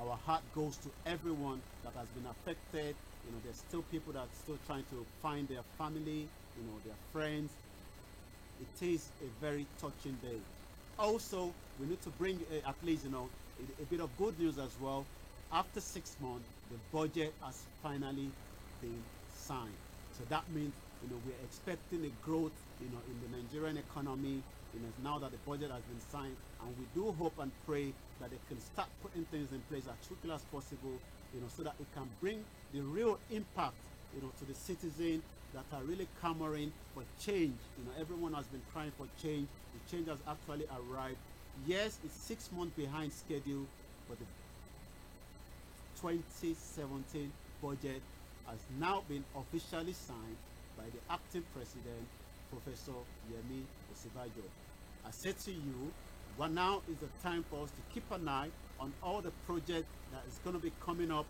our heart goes to everyone that has been affected. There's still people that are still trying to find their family, their friends. It is a very touching day. Also, we need to bring at least a bit of good news as well. After 6 months, the budget has finally been signed. So that means we're expecting a growth in the Nigerian economy. Now that the budget has been signed, and we do hope and pray that they can start putting things in place as quickly as possible. So that it can bring the real impact to the citizens that are really clamoring for change. Everyone has been crying for change. The change has actually arrived. Yes, it's 6 months behind schedule, but the 2017 budget has now been officially signed by the acting president, Professor Yemi Osinbajo. I said to you, well, now is the time for us to keep an eye on all the projects that is going to be coming up,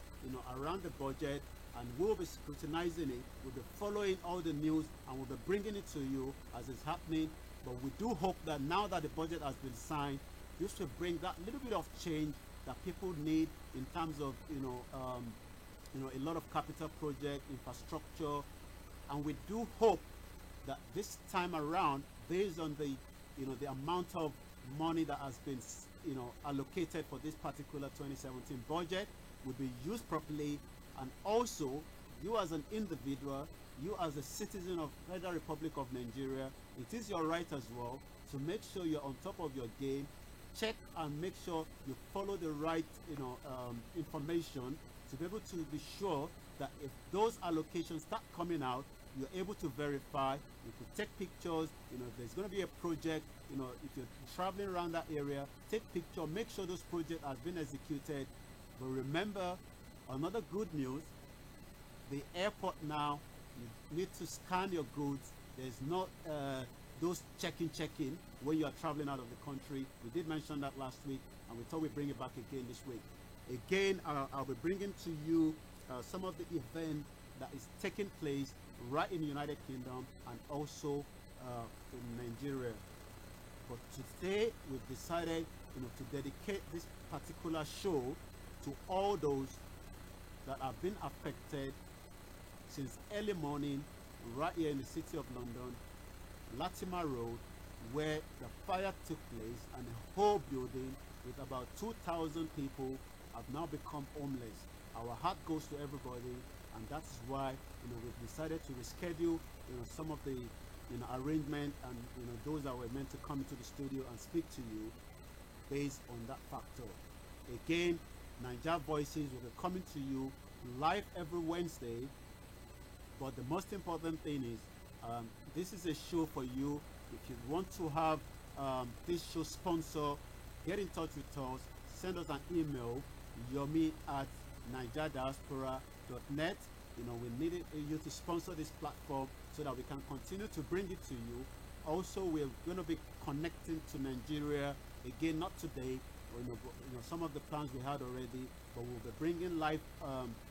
around the budget, and we'll be scrutinizing it. We'll be following all the news, and we'll be bringing it to you as it's happening. But we do hope that now that the budget has been signed, this will bring that little bit of change that people need in terms of, a lot of capital project, infrastructure, and we do hope that this time around, based on the, the amount of money that has been, allocated for this particular 2017 budget, will be used properly. And also, you as an individual, you as a citizen of Federal Republic of Nigeria, it is your right as well to make sure you're on top of your game. Check and make sure you follow the right, information to be able to be sure that if those allocations start coming out, you're able to verify. You could take pictures. If there's going to be a project, if you're traveling around that area, take picture. Make sure those projects have been executed. But remember, another good news: the airport now, you need to scan your goods. There's not those check-in when you are traveling out of the country. We did mention that last week, and we thought we'd bring it back again this week. Again, I'll be bringing to you some of the event that is taking place right in the United Kingdom and also in Nigeria. But today we've decided, to dedicate this particular show to all those that have been affected since early morning right here in the city of London, Latimer Road, where the fire took place, and the whole building with about 2,000 people have now become homeless. Our heart goes to everybody, and that's why we've decided to reschedule some of the arrangement, and those that were meant to come into the studio and speak to you based on that factor. Again, Naija Voices will be coming to you live every Wednesday, but the most important thing is this is a show for you. If you want to have this show sponsor, get in touch with us. Send us an email, yomi@nigeriadiaspora.net. We need you to sponsor this platform so that we can continue to bring it to you. Also, we're going to be connecting to Nigeria again, not today. Some of the plans we had already, but we'll be bringing live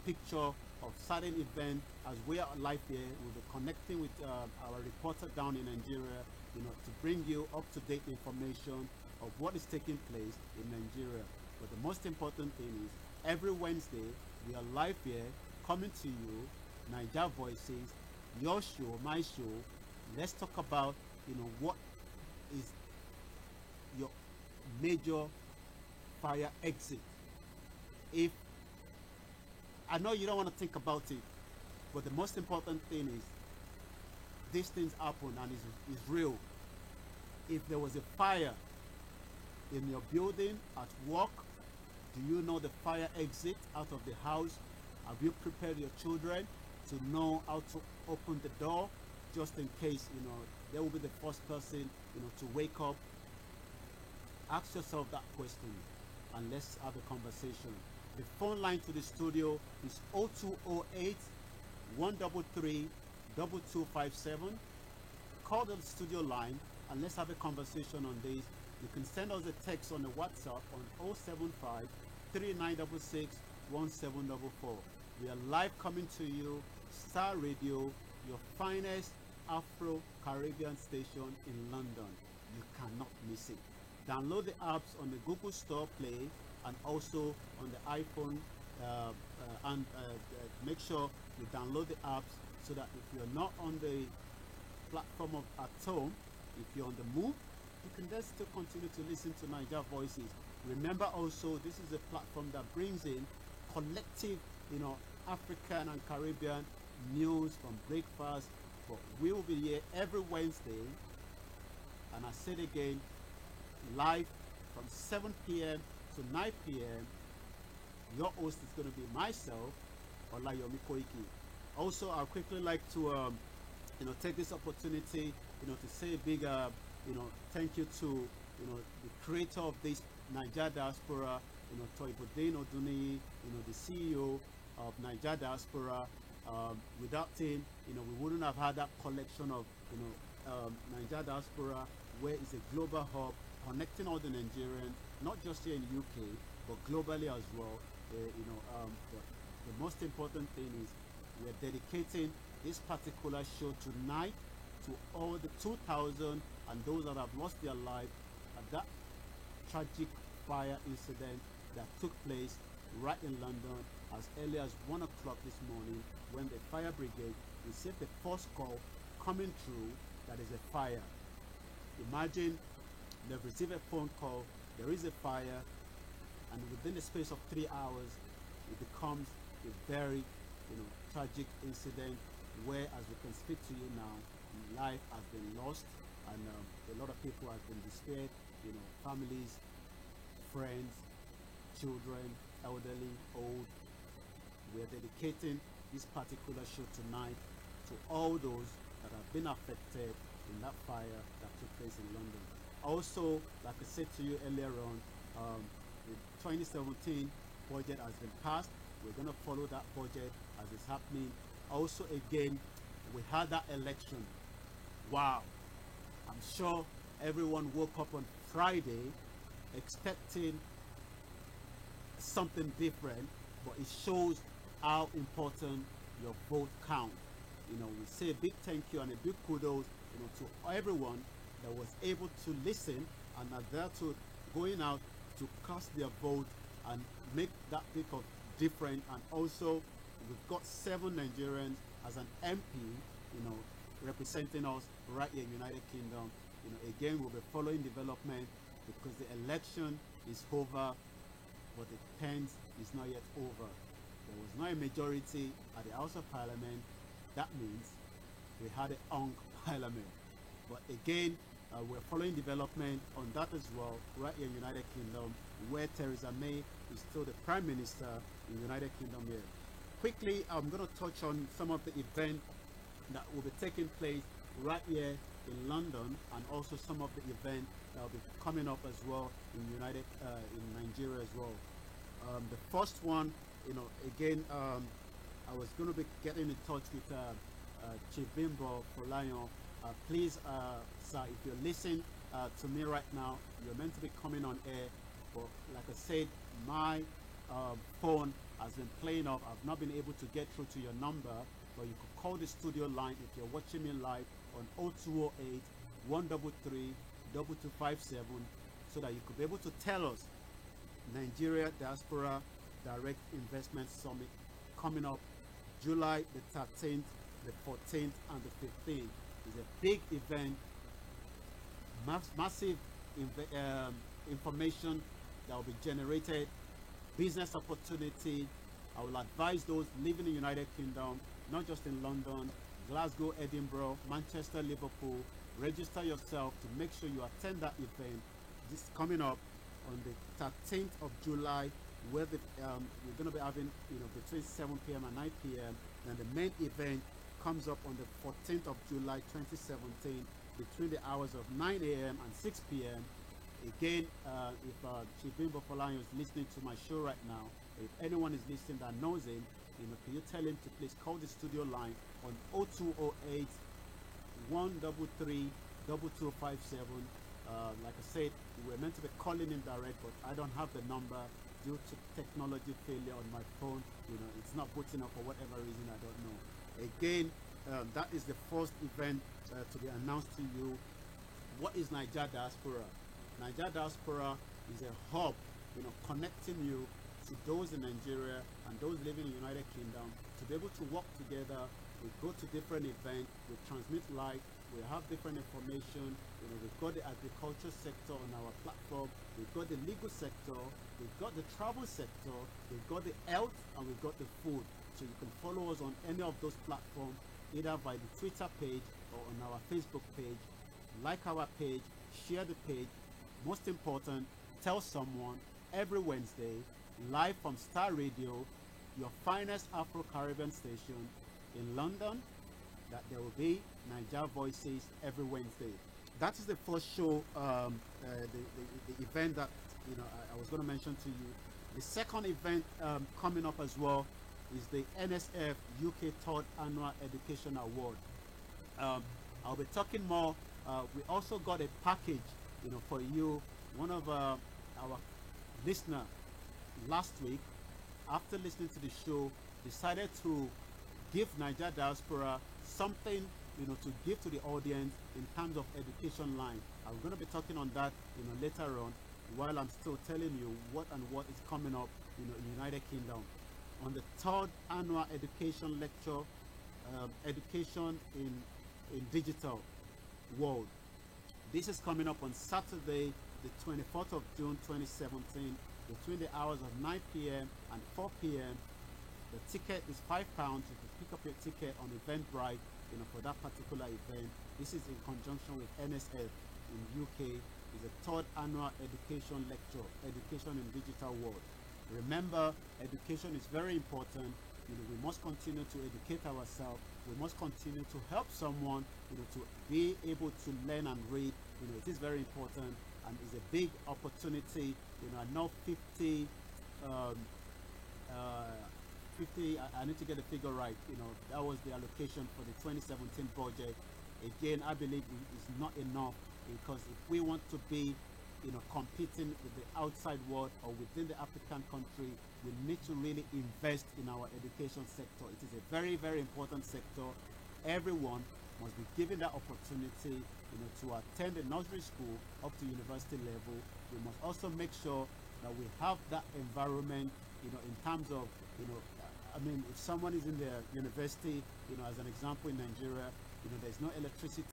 picture of certain event as we are live here. We'll be connecting with our reporter down in Nigeria, to bring you up-to-date information of what is taking place in Nigeria. But the most important thing is, every Wednesday we are live here coming to you, Naija Voices, your show, my show. Let's talk about what is your major fire exit. If I know you don't want to think about it, but the most important thing is these things happen and is real. If there was a fire in your building, at work, do you know the fire exit out of the house? Have you prepared your children to know how to open the door, just in case they will be the first person to wake up? Ask yourself that question, and let's have a conversation. The phone line to the studio is 0208 133 2257. Call the studio line and let's have a conversation on this. You can send us a text on the WhatsApp on 075 3966 1744. We are live coming to you, Star Radio, your finest Afro-Caribbean station in London. You cannot miss it. Download the apps on the Google Store Play and also on the iPhone. And make sure you download the apps so that if you're not on the platform of at home, if you're on the move, you can then still continue to listen to Niger Voices. Remember also, this is a platform that brings in collective, African and Caribbean news from breakfast. But we will be here every Wednesday, and I said again, live from 7 p.m. to 9 p.m. Your host is going to be myself, Olayomi Koiki. Also, I'd quickly like to, take this opportunity, to say a big, thank you to, the creator of this Niger Diaspora, Toibodin Oduni, the CEO of Niger Diaspora. Without him, we wouldn't have had that collection of, Niger Diaspora, where it's a global hub connecting all the Nigerians, not just here in the UK, but globally as well. The most important thing is we're dedicating this particular show tonight to all the 2,000 and those that have lost their life at that tragic fire incident that took place right in London as early as 1 o'clock this morning, when the fire brigade received the first call coming through that is a fire. Imagine they've received a phone call, there is a fire, and within the space of 3 hours, it becomes a very, tragic incident where, as we can speak to you now, life has been lost, and a lot of people have been despaired, families, friends, children, elderly, old. We're dedicating this particular show tonight to all those that have been affected in that fire that took place in London. Also, like I said to you earlier on, the 2017 budget has been passed. We're going to follow that budget as it's happening. Also, again, we had that election. Wow. I'm sure everyone woke up on Friday expecting something different, but it shows how important your vote count. We say a big thank you and a big kudos, to everyone that was able to listen and adhere to going out to cast their vote and make that big of difference. And also, we've got 7 Nigerians as an MP, representing us right here in United Kingdom. Again, we'll be following development because the election is over, but the tenth is not yet over. There was not a majority at the House of Parliament. That means we had a hung parliament. But again, we're following development on that as well, right here in United Kingdom, where Theresa May is still the Prime Minister in United Kingdom here. Quickly, I'm going to touch on some of the events that will be taking place right here in London, and also some of the events that will be coming up as well in in Nigeria as well. The first one, again, I was going to be getting in touch with Chief Bimbo Folayan. Please, sir, if you're listening to me right now, you're meant to be coming on air, but like I said, my phone has been playing off. I've not been able to get through to your number, but you could call the studio line if you're watching me live on 0208 133 2257, so that you could be able to tell us Nigeria Diaspora Direct Investment Summit coming up July the 13th, the 14th, and the 15th. It's a big event, massive information that will be generated, business opportunity. I will advise those living in the United Kingdom, not just in London, Glasgow, Edinburgh, Manchester, Liverpool. Register yourself to make sure you attend that event. This is coming up on the 13th of July, where we're going to be having between 7 p.m. and 9 p.m. and the main event comes up on the 14th of July 2017 between the hours of 9 a.m. and 6 p.m. Again, if Chief Bimbo Folayan is listening to my show right now, if anyone is listening that knows him, can you tell him to please call the studio line on 0208 133 2257. Like I said, we were meant to be calling him direct, but I don't have the number due to technology failure on my phone. It's not booting up for whatever reason, I don't know. Again, that is the first event to be announced to you. What is Niger Diaspora? Niger Diaspora is a hub connecting you to those in Nigeria and those living in the United Kingdom to be able to work together. We go to different events, we transmit live, we have different information. We've got the agriculture sector on our platform, we've got the legal sector, we've got the travel sector, we've got the health, and we've got the food. So you can follow us on any of those platforms, either by the Twitter page or on our Facebook page. Like our page, share the page. Most important, tell someone. Every Wednesday, live from Star Radio, your finest Afro-Caribbean station in London, that there will be Naija Voices every Wednesday. That is the first show, the event that I was going to mention to you. The second event coming up as well is the NSF UK Third Annual Education Award. I'll be talking more. We also got a package, for you. One of our listener last week, after listening to the show, decided to give Niger Diaspora something, to give to the audience in terms of education line. I'm going to be talking on that, later on, while I'm still telling you what is coming up, in the United Kingdom. On the third annual education lecture, education in digital world. This is coming up on Saturday, the 24th of June 2017, between the hours of 9 p.m. and 4 p.m. The ticket is £5. You can pick up your ticket on Eventbrite, for that particular event. This is in conjunction with NSF in UK. It's a third annual education lecture, education in digital world. Remember, education is very important. We must continue to educate ourselves. We must continue to help someone, to be able to learn and read. It is very important, and it's a big opportunity. I know 50, I need to get the figure right. That was the allocation for the 2017 budget. Again, I believe it's not enough, because if we want to be competing with the outside world or within the African country, we need to really invest in our education sector. It is a very, very important sector. Everyone must be given that opportunity, to attend the nursery school up to university level. We must also make sure that we have that environment, in terms of, if someone is in the university, as an example in Nigeria, there's no electricity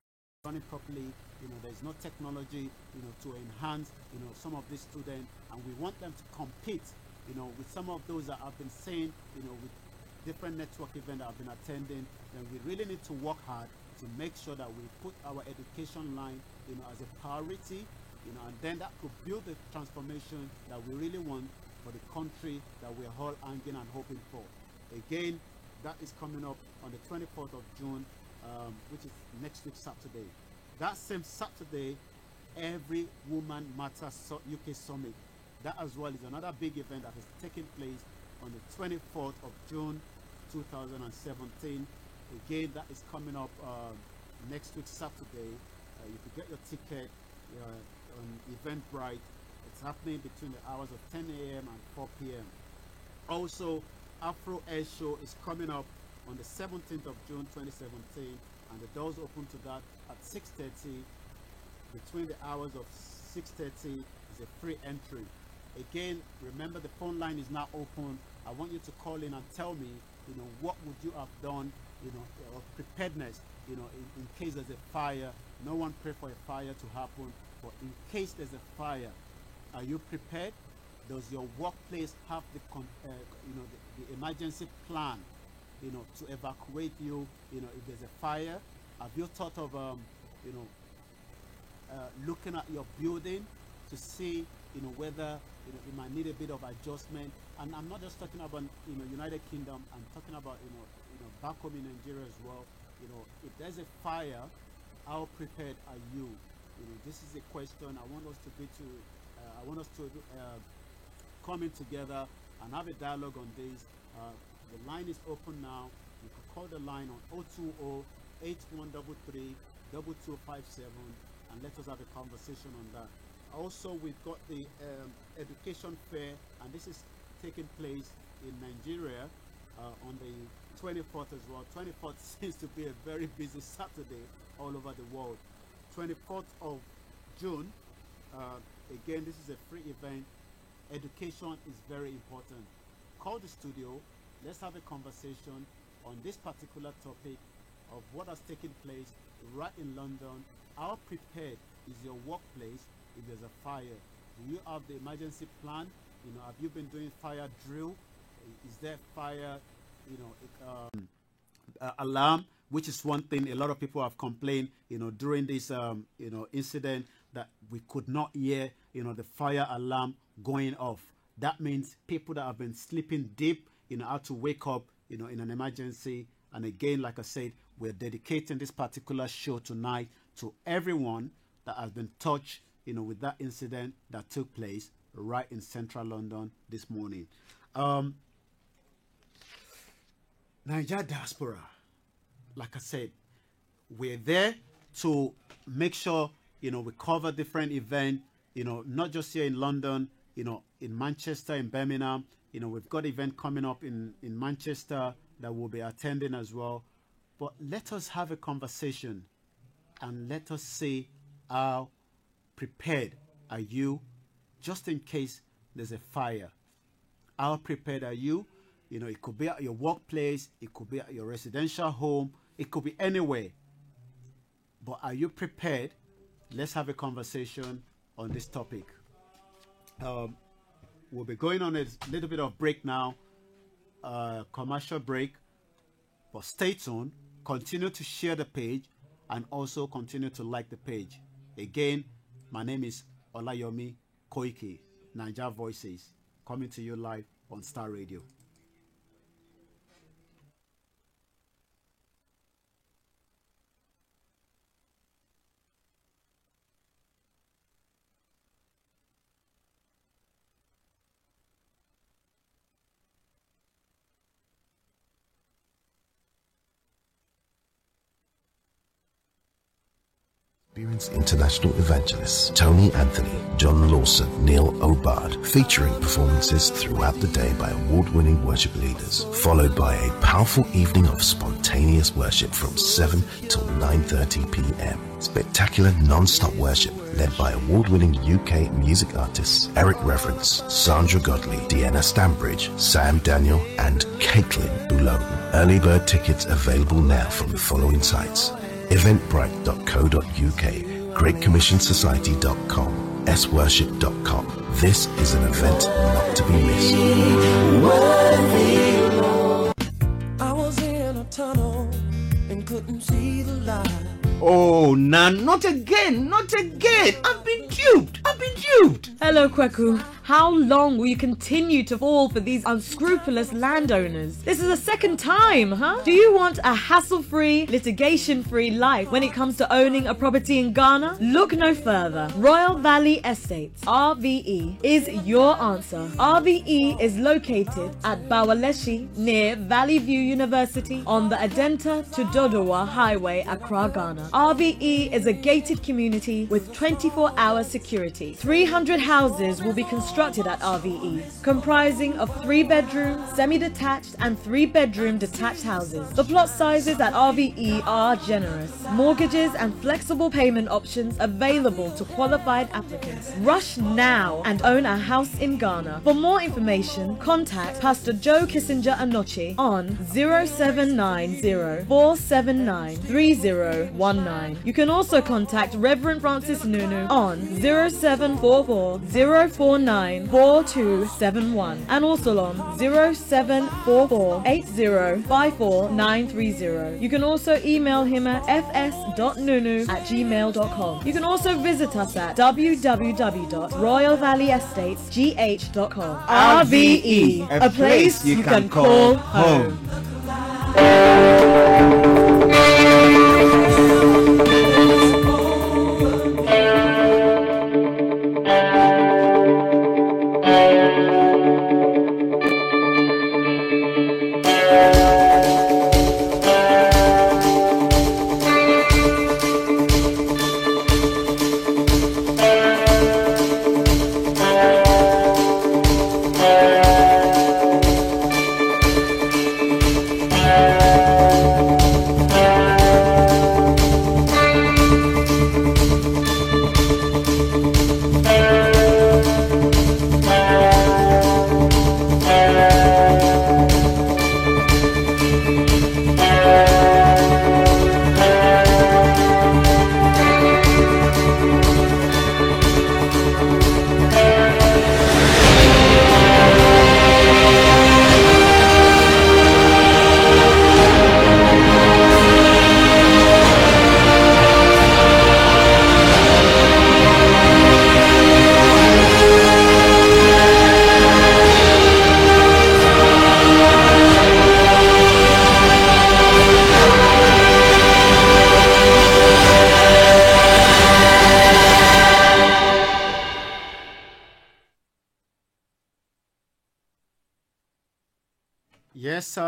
running properly, there's no technology, to enhance, some of these students, and we want them to compete, with some of those that I've been saying, with different network events that I've been attending. Then we really need to work hard to make sure that we put our education line, as a priority, and then that could build the transformation that we really want for the country that we're all hanging and hoping for. Again, that is coming up on the 24th of June, which is next week Saturday. That same Saturday, Every Woman Matters UK Summit. That as well is another big event that is taking place on the 24th of June 2017. Again, that is coming up next week Saturday. You can get your ticket on Eventbrite. It's happening between the hours of 10 a.m. and 4 p.m. Also, Afro Air Show is coming up on the 17th of June 2017, and the doors open to that at 6:30. Between the hours of 6:30 is a free entry. Again, remember, the phone line is now open. I want you to call in and tell me, what would you have done, or preparedness, in case there's a fire. No one pray for a fire to happen, but in case there's a fire, are you prepared? Does your workplace have the emergency plan, to evacuate you, if there's a fire? Have you thought of, looking at your building to see, whether, it might need a bit of adjustment? And I'm not just talking about, United Kingdom. I'm talking about, back home in Nigeria as well. If there's a fire, how prepared are you? This is a question I want us to be to. I want us to come in together and have a dialogue on this. The line is open now. You can call the line on 020-8133-2257 and let us have a conversation on that. Also, we've got the education fair, and this is taking place in Nigeria on the 24th as well. 24th seems to be a very busy Saturday all over the world. 24th of June, again, this is a free event. education is very important. Call the studio. Let's have a conversation on this particular topic of what has taken place right in London. How prepared is your workplace if there's a fire? Do you have the emergency plan? Have you been doing fire drill? Is there fire, alarm? Which is one thing a lot of people have complained, during this, incident, that we could not hear, the fire alarm going off. That means people that have been sleeping deep, have to wake up, in an emergency. And again, like I said, we're dedicating this particular show tonight to everyone that has been touched, with that incident that took place right in central London this morning. Niger diaspora, like I said, we're there to make sure, we cover different events, not just here in London, in Manchester, in Birmingham. We've got event coming up in Manchester that we'll be attending as well. But let us have a conversation and let us see how prepared are you just in case there's a fire. How prepared are you? It could be at your workplace, it could be at your residential home, it could be anywhere. But are you prepared? Let's have a conversation on this topic. We'll be going on a little bit of break now, commercial break. But stay tuned, continue to share the page, and also continue to like the page. Again, my name is Olayomi Koiki, Niger Voices, coming to you live on Star Radio. Experienced international evangelists Tony Anthony, John Lawson, Neil Obard, featuring performances throughout the day by award-winning worship leaders, followed by a powerful evening of spontaneous worship from 7 till 9:30 p.m. Spectacular non-stop worship led by award-winning UK music artists Eric Reverence, Sandra Godley, Deanna Stambridge, Sam Daniel, and Caitlin Boulone. Early bird tickets available now from the following sites: eventbrite.co.uk, greatcommissionsociety.com, sworship.com. This is an event not to be missed. I was in a tunnel and couldn't see the light. Oh, nah, not again, not again. I've been duped. Hello, Kweku. How long will you continue to fall for these unscrupulous landowners? This is the second time, huh? Do you want a hassle-free, litigation-free life when it comes to owning a property in Ghana? Look no further. Royal Valley Estates, RVE, is your answer. RVE is located at Bawaleshi near Valley View University on the Adenta to Dodowa Highway, Accra, Ghana. RVE is a gated community with 24-hour security. 300 houses will be constructed at RVE, comprising of 3-bedroom, semi-detached and 3-bedroom detached houses. The plot sizes at RVE are generous. Mortgages and flexible payment options available to qualified applicants. Rush now and own a house in Ghana. For more information, contact Pastor Joe Kissinger Anochi on 0790 479 3019. You can also contact Reverend Francis Nunu on 0744 049 4271 and also on 0744 8054930. You can also email him at fs.nunu@gmail.com. You can also visit us at www.royalvalleyestates.gh.com. RVE, a place you can call home. Yes,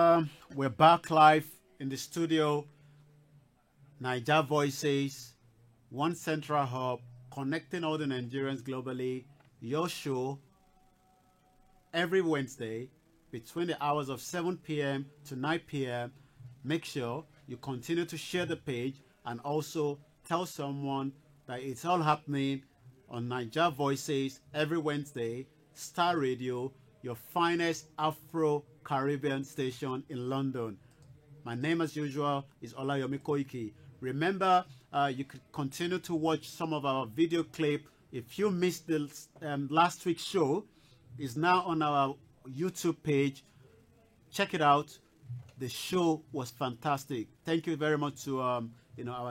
we're back live in the studio. Niger Voices, One Central Hub, connecting all the Nigerians globally. Your show every Wednesday between the hours of 7 p.m. to 9 p.m. Make sure you continue to share the page and also tell someone that it's all happening on Niger Voices every Wednesday, Star Radio, your finest Afro-Caribbean station in London. My name, as usual, is Olayomi Koiki. Remember, you could continue to watch some of our video clip. If you missed the last week's show, it's now on our YouTube page. Check it out. The show was fantastic. Thank you very much to our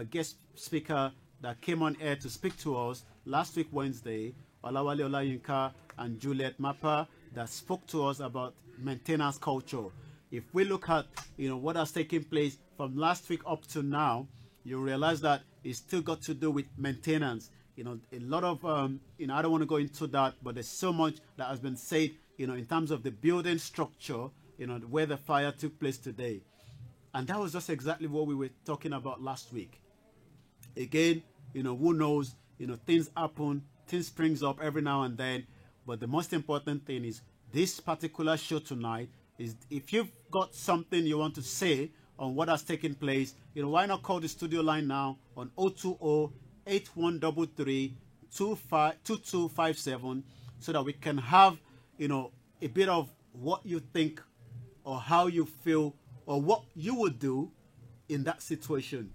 guest speaker that came on air to speak to us last week Wednesday, Olawale Olayinka and Juliet Mapa, that spoke to us about maintenance culture. If we look at what has taken place from last week up to now, you realize that it's still got to do with maintenance. A lot of I don't want to go into that, but there's so much that has been said in terms of the building structure, where the fire took place today. And that was just exactly what we were talking about last week. Again, who knows, things happen, things springs up every now and then. But the most important thing is this particular show tonight is, if you've got something you want to say on what has taken place, why not call the studio line now on 020-8133-2257, so that we can have, a bit of what you think or how you feel or what you would do in that situation.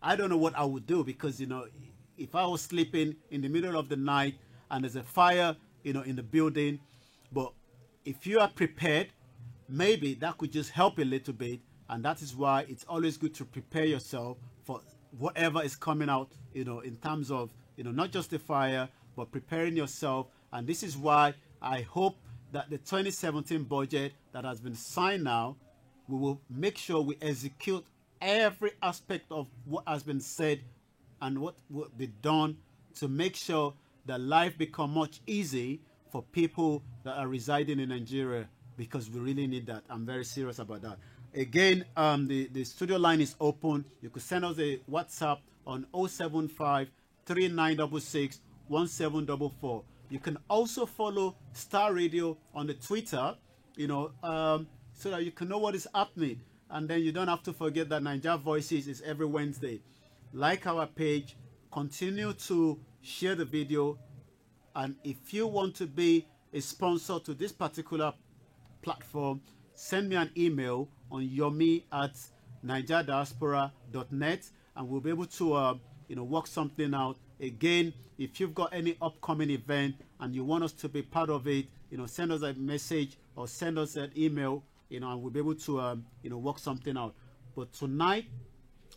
I don't know what I would do, because, if I was sleeping in the middle of the night and there's a fire, in the building, but if you are prepared, maybe that could just help a little bit. And that is why it's always good to prepare yourself for whatever is coming out, in terms of, not just the fire, but preparing yourself. And this is why I hope that the 2017 budget that has been signed now, we will make sure we execute every aspect of what has been said and what will be done to make sure that life become much easy for people that are residing in Nigeria, because we really need that. I'm very serious about that. Again, the studio line is open. You could send us a WhatsApp on 075-3966-1744. You can also follow Star Radio on the Twitter, so that you can know what is happening. And then you don't have to forget that Niger Voices is every Wednesday. Like our page, continue to share the video. And if you want to be a sponsor to this particular platform, send me an email on yomi@nigerdiaspora.net, and we'll be able to work something out. Again, if you've got any upcoming event and you want us to be part of it, send us a message or send us an email, and we'll be able to work something out. But tonight,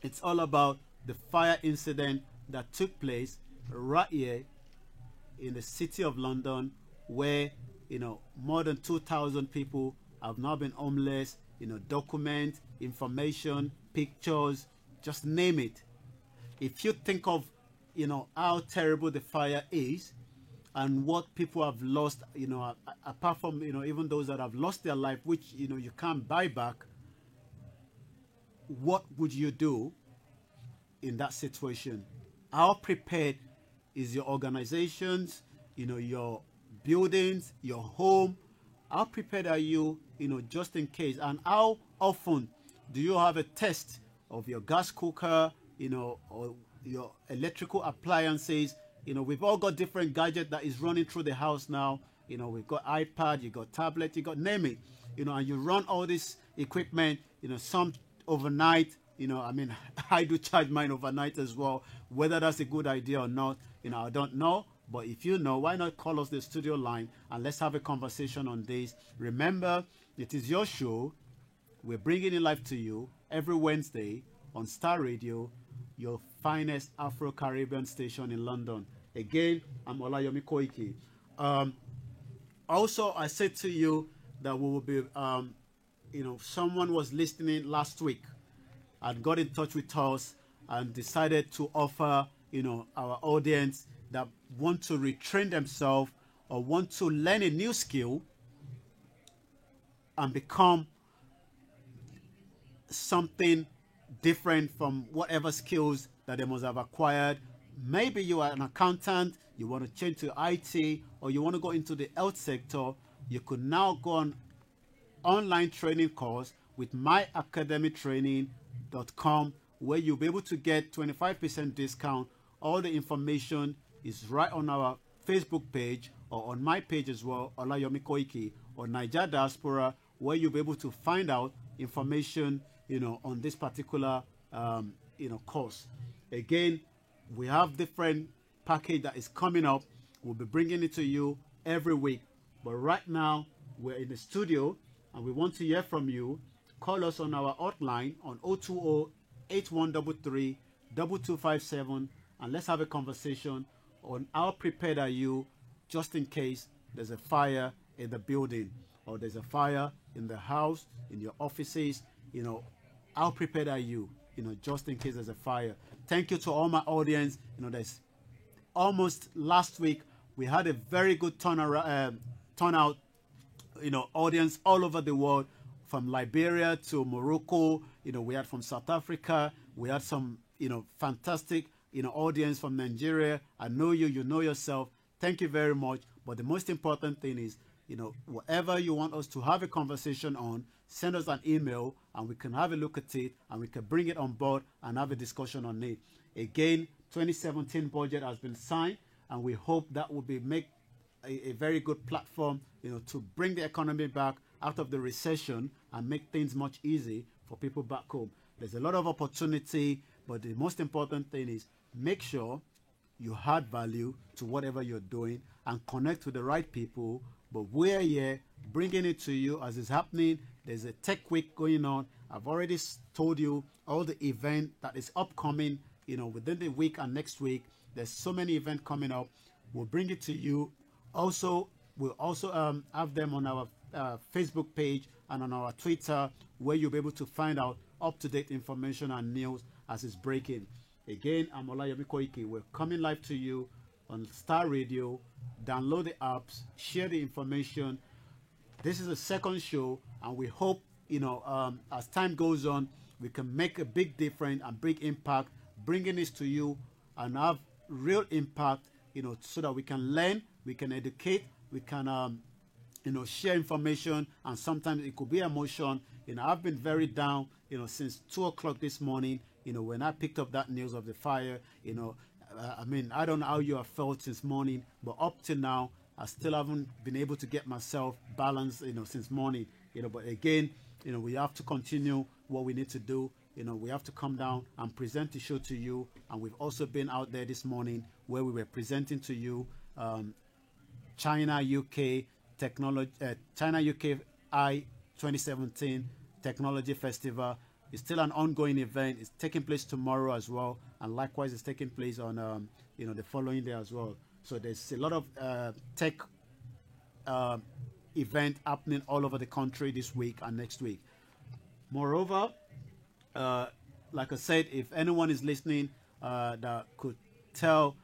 it's all about the fire incident that took place right here in the city of London, where more than 2,000 people have now been homeless. Document, information, pictures, just name it. If you think of how terrible the fire is and what people have lost, apart from even those that have lost their life, which you can't buy back, what would you do in that situation? How prepared is your organizations, your buildings, your home? How prepared are you, just in case? And how often do you have a test of your gas cooker, or your electrical appliances? We've all got different gadgets that is running through the house now. We've got iPad, you got tablet, you got name it. And you run all this equipment, some overnight. I do charge mine overnight as well. Whether that's a good idea or not, I don't know. But if you know, why not call us the studio line and let's have a conversation on this. Remember, it is your show. We're bringing it live to you every Wednesday on Star Radio, your finest Afro-Caribbean station in London. Again, I'm Olayomi Koiki. Also, I said to you that we will be, someone was listening last week and got in touch with us and decided to offer, our audience that want to retrain themselves or want to learn a new skill and become something different from whatever skills that they must have acquired. Maybe you are an accountant, you want to change to IT, or you want to go into the health sector. You could now go on online training course with myacademytraining.com, where you'll be able to get 25% discount. All the information is right on our Facebook page or on my page as well, Olayomi Koiki, or Niger Diaspora, where you'll be able to find out information, on this particular, course. Again, we have different package that is coming up. We'll be bringing it to you every week. But right now, we're in the studio and we want to hear from you. Call us on our hotline on 020-8133-2257 and let's have a conversation on how prepared are you just in case there's a fire in the building or there's a fire in the house, in your offices. How prepared are you, just in case there's a fire. Thank you to all my audience. There's almost last week, we had a very good turnout, audience all over the world, from Liberia to Morocco. We had from South Africa. We had some, fantastic, audience from Nigeria. I know you, you know yourself. Thank you very much. But the most important thing is, whatever you want us to have a conversation on, send us an email and we can have a look at it and we can bring it on board and have a discussion on it. Again, 2017 budget has been signed and we hope that will make a very good platform, to bring the economy back out of the recession and make things much easier for people back home. There's a lot of opportunity, but the most important thing is make sure you add value to whatever you're doing and connect with the right people. But we're here bringing it to you as it's happening. There's a tech week going on. I've already told you all the event that is upcoming, within the week and next week. There's so many events coming up. We'll bring it to you. Also, we'll also have them on our Facebook page and on our Twitter, where you'll be able to find out up-to-date information and news as it's breaking. Again, I'm Olayomi Koiki. We're coming live to you on Star Radio. Download the apps, share the information. This is the second show, and we hope, as time goes on, we can make a big difference and big impact, bringing this to you and have real impact, so that we can learn, we can educate, we can, share information, and sometimes it could be emotion. I've been very down, since 2 o'clock this morning, when I picked up that news of the fire, I don't know how you have felt since morning, but up to now, I still haven't been able to get myself balanced, since morning, but again, we have to continue what we need to do. We have to come down and present the show to you. And we've also been out there this morning where we were presenting to you China UK Technology, China UK 2017 Technology Festival. It's still an ongoing event. It's taking place tomorrow as well, and likewise, it's taking place on the following day as well. So there's a lot of tech event happening all over the country this week and next week. Moreover, like I said, if anyone is listening that could tell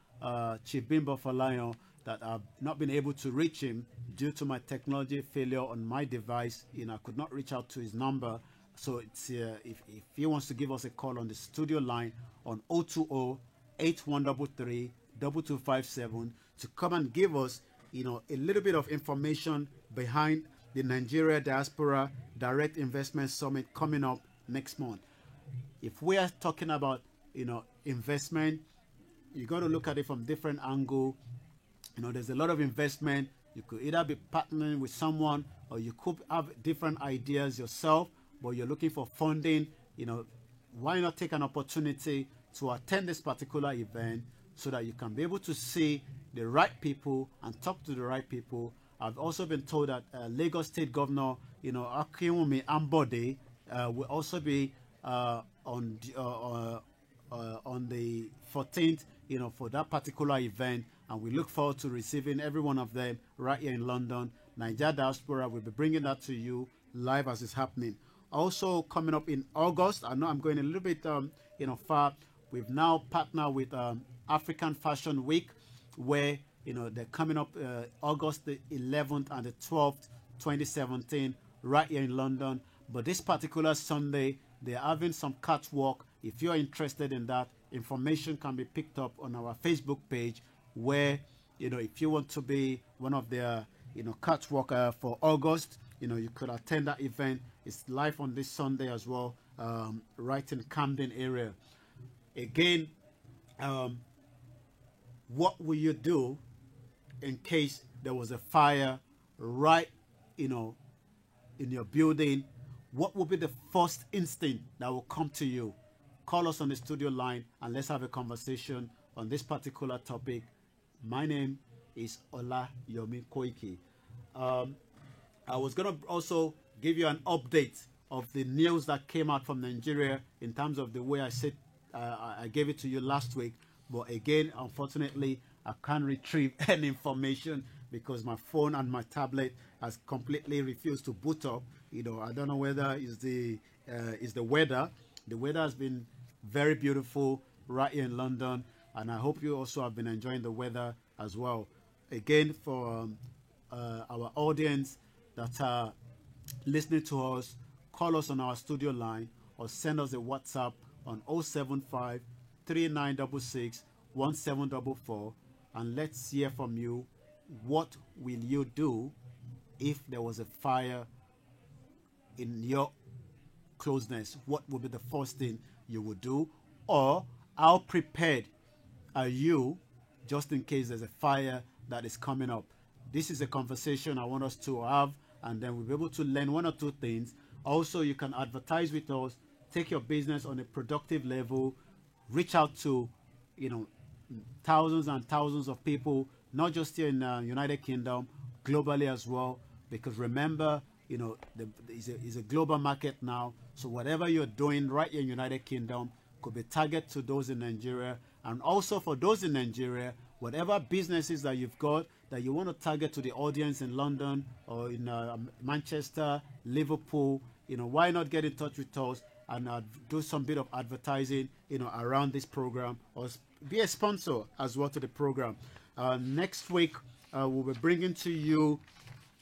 Chief Bimbo Falayon that I've not been able to reach him due to my technology failure on my device, I could not reach out to his number. So it's if he wants to give us a call on the studio line on 020-8133-2257 to come and give us, a little bit of information behind the Nigeria Diaspora Direct Investment Summit coming up next month. If we are talking about, investment, you got to look at it from different angle. There's a lot of investment. You could either be partnering with someone or you could have different ideas yourself, but you're looking for funding. Why not take an opportunity to attend this particular event so that you can be able to see the right people and talk to the right people. I've also been told that Lagos State Governor, Akinwumi Ambode, will also be on the 14th, for that particular event, and we look forward to receiving every one of them right here in London. Niger Diaspora will be bringing that to you live as it's happening. Also coming up in August, I know I'm going a little bit, far. We've now partnered with African Fashion Week, where they're coming up August the 11th and the 12th, 2017, right here in London. But this particular Sunday, They're having some catwalk. If you're interested in that, information can be picked up on our Facebook page, where, if you want to be one of their, catwalk for August, you could attend that event. It's live on this Sunday as well, right in Camden area. Again, what will you do in case there was a fire right, in your building? What will be the first instinct that will come to you? Call us on the studio line and let's have a conversation on this particular topic. My name is Ola Yomi Koiki. I was going to also give you an update of the news that came out from Nigeria in terms of the way I said I gave it to you last week. But again, unfortunately, I can't retrieve any information because my phone and my tablet has completely refused to boot up. I don't know whether it's the weather. The weather has been very beautiful right here in London, and I hope you also have been enjoying the weather as well. Again, for our audience that are listening to us, call us on our studio line or send us a WhatsApp on 075 3966 1744, and let's hear from you. What will you do if there was a fire in your closeness? What would be the first thing you would do? Or how prepared are you just in case there's a fire that is coming up? This is a conversation I want us to have, and then we'll be able to learn one or two things. Also, you can advertise with us, take your business on a productive level, reach out to thousands and thousands of people, not just here in the United Kingdom, globally as well. Because remember, it's a global market now. So whatever you're doing right here in United Kingdom could be targeted to those in Nigeria. And also for those in Nigeria, whatever businesses that you've got that you want to target to the audience in London or in Manchester, Liverpool, why not get in touch with us and do some bit of advertising, around this program, or be a sponsor as well to the program. Next week, we'll be bringing to you,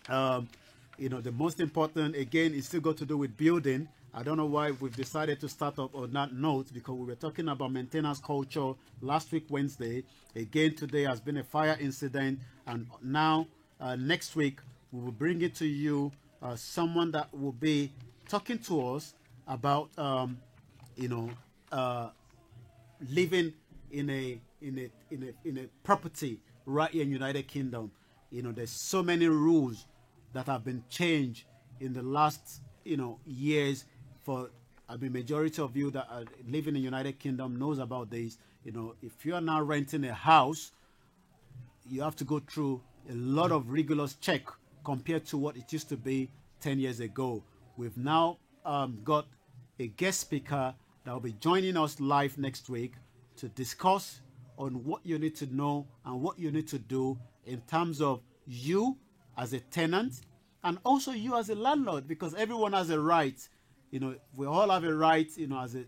the most important, again, is still got to do with building. I don't know why we've decided to start up on that note, because we were talking about maintenance culture last week, Wednesday. Again, today has been a fire incident. And now, next week, we will bring it to you, someone that will be talking to us about, living in a property right here in United Kingdom. There's so many rules that have been changed in the last, years. For majority of you that are living in United Kingdom knows about this. If you are now renting a house, you have to go through a lot of rigorous check compared to what it used to be 10 years ago. We've now got a guest speaker that will be joining us live next week to discuss on what you need to know and what you need to do in terms of you as a tenant and also you as a landlord, because everyone has a right. We all have a right,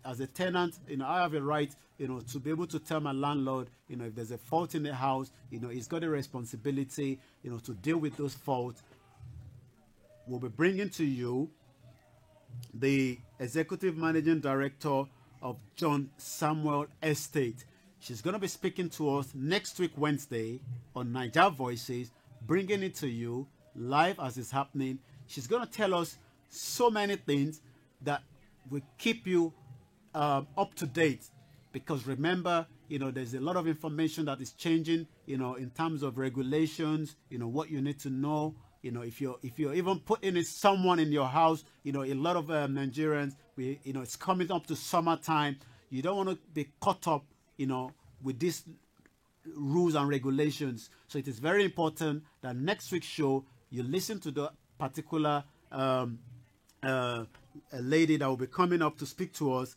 as a tenant, I have a right, to be able to tell my landlord, if there's a fault in the house, he's got a responsibility, to deal with those faults. We'll be bringing to you the Executive Managing Director of John Samuel Estate. She's going to be speaking to us next week, Wednesday, on Niger Voices, bringing it to you live as it's happening. She's going to tell us so many things that will keep you up to date, because remember, there's a lot of information that is changing, in terms of regulations, what you need to know. If you're even putting in someone in your house, a lot of Nigerians, it's coming up to summertime. You don't want to be caught up, with these rules and regulations. So it is very important that next week's show, you listen to the particular a lady that will be coming up to speak to us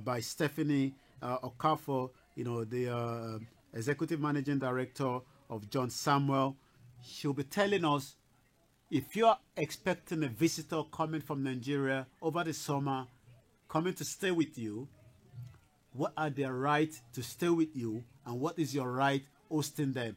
by Stephanie Okafor, the Executive Managing Director of John Samuel. She'll be telling us, if you're expecting a visitor coming from Nigeria over the summer, coming to stay with you, what are their rights to stay with you, and what is your right hosting them?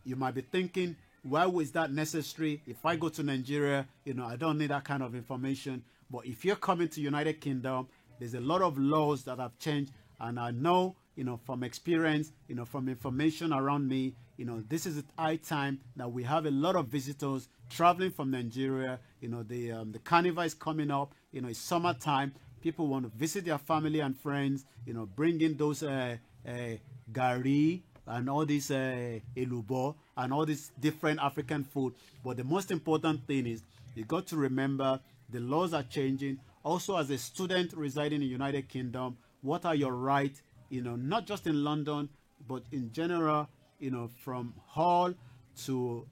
You might be thinking, why was that necessary? If I go to Nigeria, I don't need that kind of information. But if you're coming to United Kingdom, There's a lot of laws that have changed, and I know, from experience, from information around me, this is the high time that we have a lot of visitors traveling from Nigeria. The carnival is coming up. It's summertime. People want to visit their family and friends. Bring in those gari and all this elubo and all this different African food. But the most important thing is you got to remember the laws are changing. Also, as a student residing in the United Kingdom, what are your rights? Not just in London, but in general, from Hull to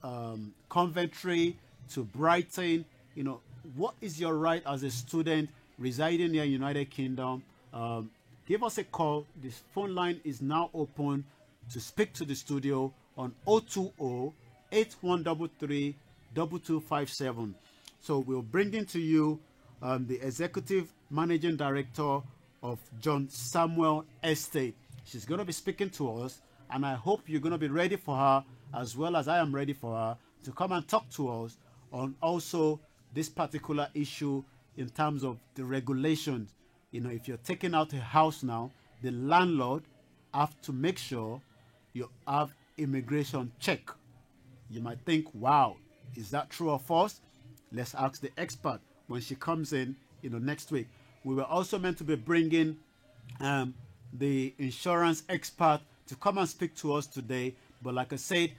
Coventry to Brighton, what is your right as a student residing here in the United Kingdom? Give us a call. This phone line is now open to speak to the studio on 020-8133-2257. So we'll bring in to you the Executive Managing Director of John Samuel Estate. She's going to be speaking to us, and I hope you're going to be ready for her, as well as I am ready for her, to come and talk to us on also this particular issue in terms of the regulations. If you're taking out a house now, the landlord have to make sure you have immigration check. You might think, wow, is that true or false? Let's ask the expert when she comes in, next week. We were also meant to be bringing the insurance expert to come and speak to us today. But like I said,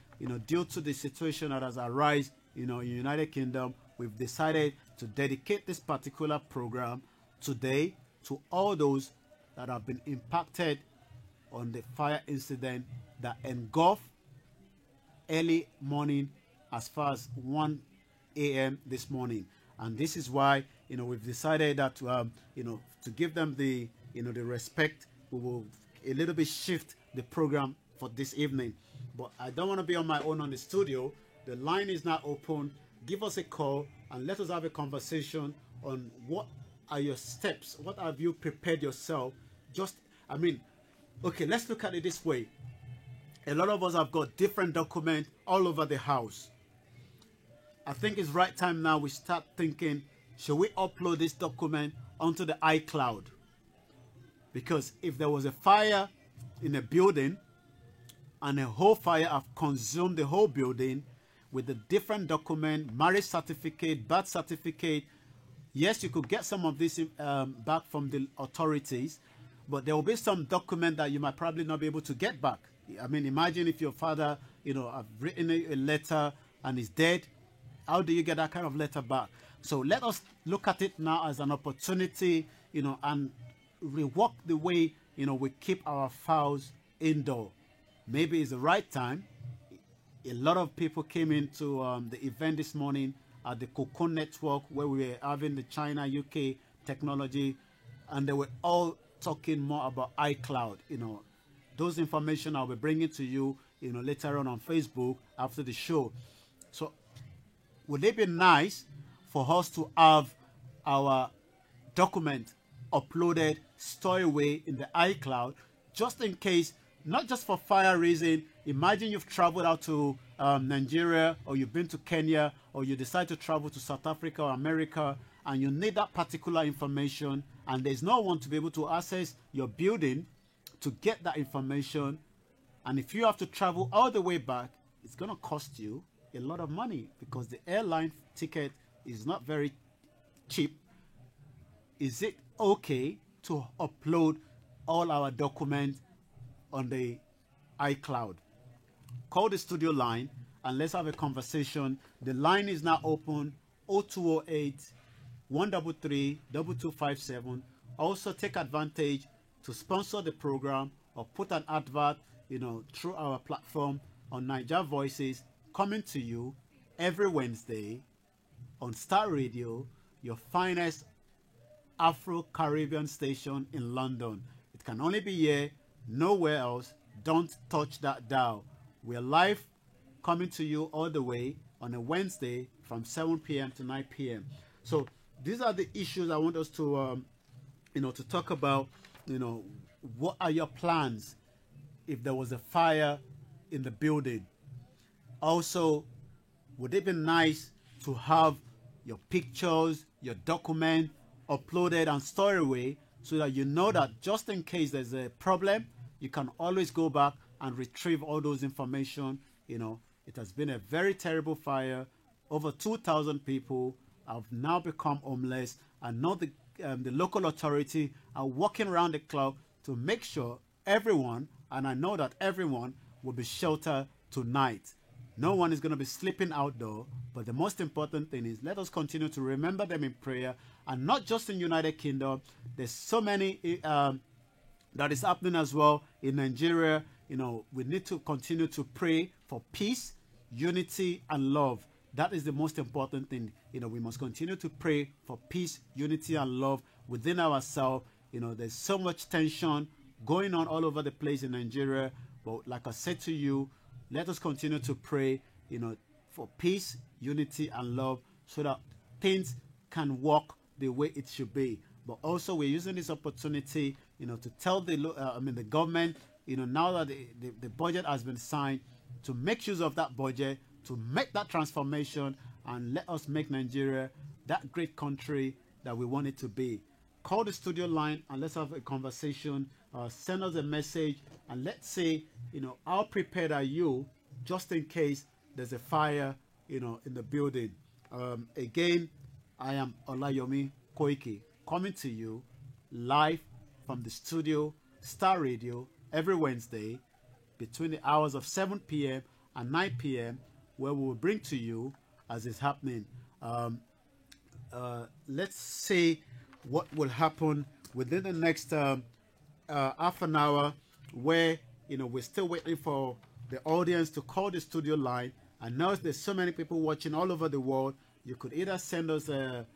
due to the situation that has arisen, in the United Kingdom, we've decided to dedicate this particular program today to all those that have been impacted on the fire incident that engulfed early morning as far as 1 a.m. this morning. And this is why, we've decided that, to give them the respect, we will a little bit shift the program for this evening. But I don't want to be on my own on the studio. The line is now open. Give us a call and let us have a conversation on what are your steps. What have you prepared yourself? Okay, let's look at it this way. A lot of us have got different documents all over the house. I think it's right time now we start thinking, should we upload this document onto the iCloud? Because if there was a fire in a building and a whole fire have consumed the whole building with a different document, marriage certificate, birth certificate, yes, you could get some of this back from the authorities, but there will be some document that you might probably not be able to get back. Imagine if your father, have written a letter and is dead. How do you get that kind of letter back? So let us look at it now as an opportunity, and rework the way, we keep our files indoor. Maybe it's the right time. A lot of people came into the event this morning at the Cocoon Network, where we were having the China UK technology, and they were all talking more about iCloud. Those information I'll be bringing to you, later on Facebook after the show. So would it be nice for us to have our document uploaded, stored away in the iCloud, just in case, not just for fire reason. Imagine you've traveled out to Nigeria, or you've been to Kenya, or you decide to travel to South Africa or America, and you need that particular information, and there's no one to be able to access your building to get that information. And if you have to travel all the way back, it's going to cost you a lot of money, because the airline ticket is not very cheap. Is it okay to upload all our documents on the iCloud? Call the studio line and let's have a conversation. The line is now open, 0208 133 2257. Also take advantage to sponsor the program or put an advert, through our platform on Niger Voices, coming to you every Wednesday on Star Radio, your finest Afro-Caribbean station in London. It can only be here, nowhere else. Don't touch that dial. We're live, coming to you all the way on a Wednesday from 7 p.m. to 9 p.m. So these are the issues I want us to, to talk about. What are your plans if there was a fire in the building? Also, would it be nice to have your pictures, your document uploaded and stored away so that you know that just in case there's a problem, you can always go back and retrieve all those information. You know, it has been a very terrible fire. Over 2,000 people have now become homeless, and now the local authority are working around the clock to make sure everyone, and I know that everyone, will be sheltered tonight. No one is going to be sleeping outdoor, but the most important thing is let us continue to remember them in prayer, and not just in United Kingdom. There's so many that is happening as well in Nigeria. You know, we need to continue to pray for peace, unity, and love. That is the most important thing. You know, we must continue to pray for peace, unity, and love within ourselves. You know, there's so much tension going on all over the place in Nigeria. But like I said to you, let us continue to pray, you know, for peace, unity, and love, so that things can work the way it should be. But also, we're using this opportunity, you know, to tell the government, you know, now that the budget has been signed, to make use of that budget, to make that transformation, and let us make Nigeria that great country that we want it to be. Call the studio line and let's have a conversation. Send us a message and let's say, you know, how prepared are you just in case there's a fire, you know, in the building. Again, I am Olayomi Koiki, coming to you live from the studio, Star Radio, every Wednesday between the hours of 7 p.m. and 9 p.m. where we will bring to you as it's happening. Let's see what will happen within the next half an hour, where, you know, we're still waiting for the audience to call the studio line. I know there's so many people watching all over the world. You could either send us a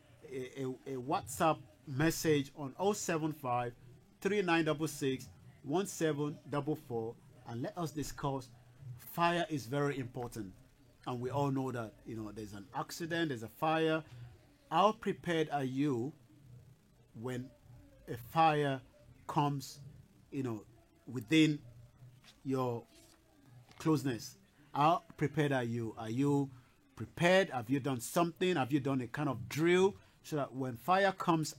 WhatsApp message on 075 3966 1744 and let us discuss. Fire is very important, and we all know that, you know, there's an accident, there's a fire. How prepared are you when a fire comes, you know, within your closeness? How prepared are you? Are you prepared? Have you done something? Have you done a kind of drill so that when fire comes,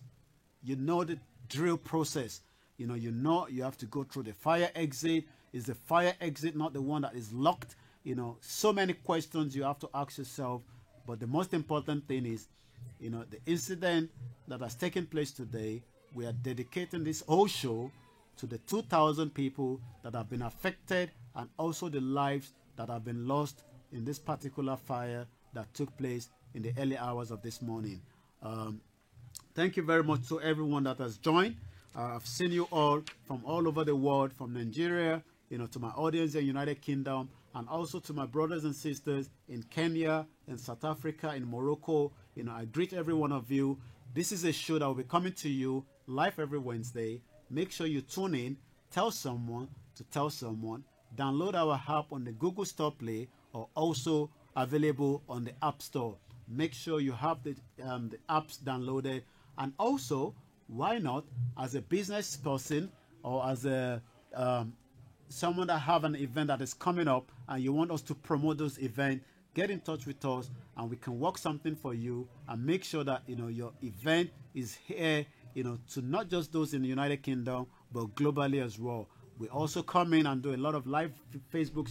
you know the drill process? You know you have to go through the fire exit. Is the fire exit not the one that is locked? You know, so many questions you have to ask yourself. But the most important thing is, you know, the incident that has taken place today, we are dedicating this whole show to the 2,000 people that have been affected, and also the lives that have been lost in this particular fire that took place in the early hours of this morning. Thank you very much to everyone that has joined. I've seen you all from all over the world, from Nigeria, you know, to my audience in United Kingdom, and also to my brothers and sisters in Kenya, in South Africa, in Morocco. You know, I greet every one of you. This is a show that will be coming to you live every Wednesday. Make sure you tune in, tell someone to tell someone. Download our app on the Google Store Play, or also available on the App Store. Make sure you have the apps downloaded. And also, why not, as a business person or as a someone that have an event that is coming up and you want us to promote those events, get in touch with us and we can work something for you and make sure that, you know, your event is here, you know, to not just those in the United Kingdom, but globally as well. We also come in and do a lot of live Facebook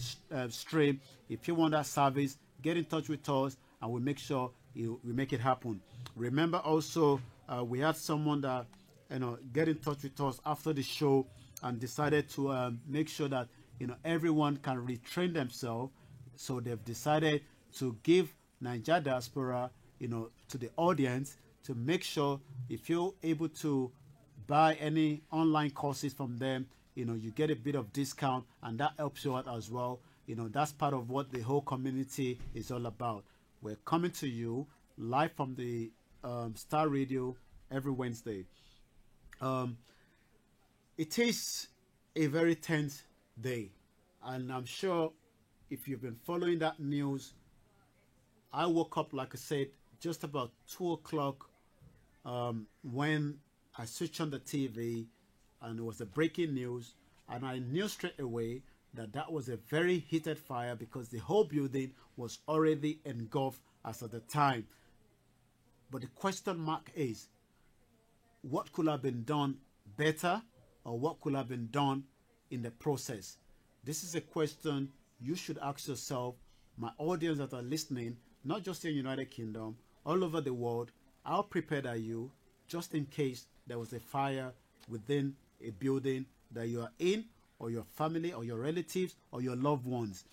stream. If you want that service, get in touch with us and we'll make sure we make it happen. Remember also, we had someone that, you know, get in touch with us after the show and decided to make sure that, you know, everyone can retrain themselves. So they've decided to give Niger Diaspora, you know, to the audience, to make sure if you're able to buy any online courses from them, you know, you get a bit of discount, and that helps you out as well. You know, that's part of what the whole community is all about. We're coming to you live from the Star Radio every Wednesday. It is a very tense day, and I'm sure if you've been following that news, I woke up, like I said, just about 2 o'clock when I switched on the TV and it was the breaking news, and I knew straight away that that was a very heated fire because the whole building was already engulfed as at the time. But the question mark is, what could have been done better, or what could have been done in the process? This is a question you should ask yourself, my audience that are listening, not just in the United Kingdom, all over the world. How prepared are you just in case there was a fire within a building that you are in, or your family, or your relatives, or your loved ones?